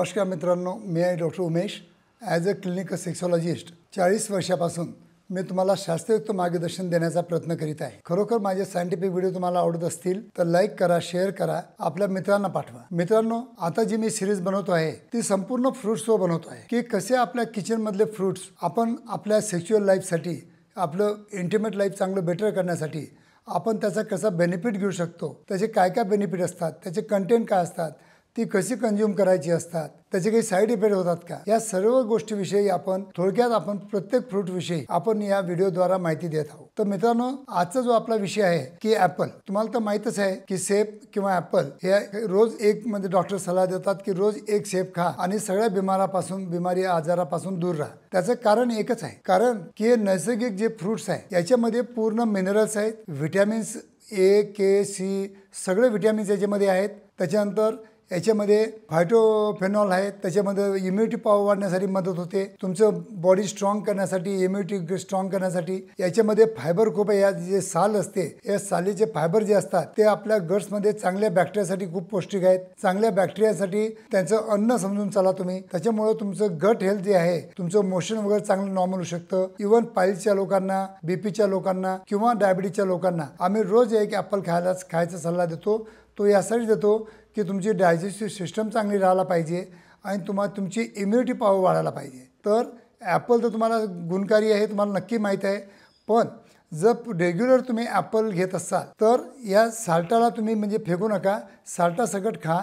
नमस्कार मित्रांनो, मी आहे doctor Umesh. As a clinical sexologist 40 वर्षापासून मी तुम्हाला शास्त्रयुक्त मार्गदर्शन देण्याचा प्रयत्न करीत आहे. खरोखर माझे सायंटिफिक व्हिडिओ तुम्हाला आवडत असतील तर लाईक करा, शेअर करा, आपल्या मित्रांना पाठवा. मित्रांनो, आता जी मी सिरीज बनवतो आहे ती संपूर्ण फ्रुट्सवर बनवतो आहे की कसे आपल्या किचन मधले फ्रुट्स आपण आपल्या सेक्शुअल लाईफसाठी, आपलं इंटिमेट लाईफ चांगलं बेटर करण्यासाठी आपण त्याचा कसा बेनिफिट घेऊ शकतो, त्याचे काय काय बेनिफिट असतात, त्याचे कंटेंट काय असतात, ती कशी कंझ्युम करायची असतात, त्याचे काही साईड इफेक्ट होतात का, या सर्व गोष्टीविषयी आपण थोडक्यात आपण प्रत्येक फ्रूट विषयी आपण या व्हिडिओद्वारा माहिती देत आहोत. तर मित्रांनो, आजचा जो आपला विषय आहे की ॲपल. तुम्हाला तर माहीतच आहे की सेब किंवा ॲपल हे रोज एक म्हणजे डॉक्टर सल्ला देतात की रोज एक सेब खा आणि सगळ्या बिमारी आजारापासून दूर राहा. त्याचं कारण एकच आहे, कारण की हे नैसर्गिक जे फ्रुट्स आहे याच्यामध्ये पूर्ण मिनरल्स आहेत, व्हिटॅमिन्स ए, के, सी सगळे व्हिटॅमिन्स याच्यामध्ये आहेत. त्याच्यानंतर याच्यामध्ये फायटोफेनॉल आहे, त्याच्यामध्ये इम्युनिटी पॉवर वाढण्यासाठी मदत होते, तुमचं बॉडी स्ट्रॉंग करण्यासाठी, इम्युनिटी स्ट्रॉंग करण्यासाठी. याच्यामध्ये फायबर खूप आहे. या जे साल असते या सालीचे फायबर जे असतात ते आपल्या गट्समध्ये चांगल्या बॅक्टेरियासाठी खूप पौष्टिक आहेत. चांगल्या बॅक्टेरियासाठी त्यांचं अन्न समजून चला तुम्ही. त्याच्यामुळे तुमचं गट हेल्थ जे आहे, तुमचं मोशन वगैरे चांगलं नॉर्मल होऊ शकतं. इव्हन पाईल्सच्या लोकांना, बीपीच्या लोकांना किंवा डायबिटीसच्या लोकांना आम्ही रोज एक ॲपल खायचा सल्ला देतो. तो यासाठी देतो की तुमची डायजेस्टिव्ह सिस्टम चांगली राहायला पाहिजे आणि तुमची इम्युनिटी पॉवर वाढायला पाहिजे. तर ॲपल तर तुम्हाला गुणकारी आहे, तुम्हाला नक्की माहीत आहे. पण जर रेग्युलर तुम्ही ॲपल घेत असाल तर या साल्टाला तुम्ही म्हणजे फेकू नका, साल्टासकट खा,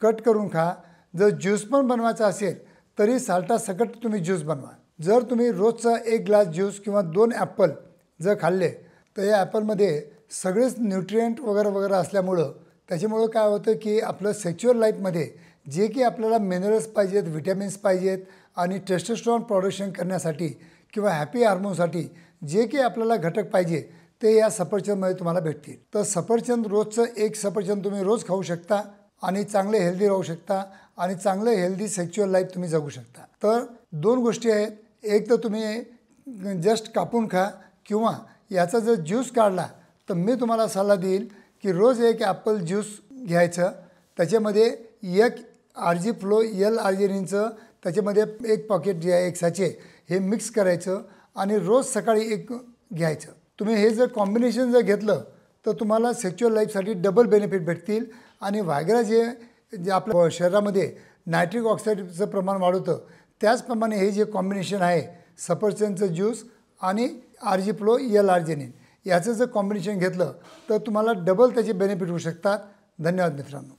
कट करून खा. जर ज्यूस पण बनवायचा असेल तरी साल्टासकट तुम्ही ज्यूस बनवा. जर तुम्ही रोजचा 1 ग्लास ज्यूस किंवा 2 ॲपल जर खाल्ले तर या ॲपलमध्ये सगळेच न्यूट्रिएंट वगैरे असल्यामुळं त्याच्यामुळं काय होतं की आपलं सेक्शुअल लाईफमध्ये जे की आपल्याला मिनरल्स पाहिजेत, व्हिटॅमिन्स पाहिजेत आणि टेस्टोस्टेरॉन प्रोडक्शन करण्यासाठी किंवा हॅपी हार्मोनसाठी जे की आपल्याला घटक पाहिजे ते या सफरचंदमध्ये तुम्हाला भेटतील. तर सफरचंद रोजचं 1 सफरचंद तुम्ही रोज खाऊ शकता आणि चांगले हेल्दी राहू शकता आणि चांगलं हेल्दी सेक्शुअल लाईफ तुम्ही जगू शकता. तर 2 गोष्टी आहेत. एक तर तुम्ही जस्ट कापून खा किंवा याचा जर ज्यूस काढला तर मी तुम्हाला सल्ला देईल की रोज 1 ॲपल ज्यूस घ्यायचं. त्याच्यामध्ये 1 RG फ्लो L आर्जिनिनचं त्याच्यामध्ये 1 पॉकेट जे आहे 1 साचे हे मिक्स करायचं आणि रोज सकाळी 1 घ्यायचं. तुम्ही हे जर कॉम्बिनेशन जर घेतलं तर तुम्हाला सेक्शुअल लाईफसाठी डबल बेनिफिट भेटतील. आणि व्हायग्रा जे आपल्या शरीरामध्ये नायट्रिक ऑक्साईडचं प्रमाण वाढवतं त्याचप्रमाणे हे जे कॉम्बिनेशन आहे सफरचंदचं ज्यूस आणि RG फ्लो L आर्जिनिन याचं जर कॉम्बिनेशन घेतलं तर तुम्हाला डबल त्याचे बेनिफिट होऊ शकतात. धन्यवाद मित्रांनो.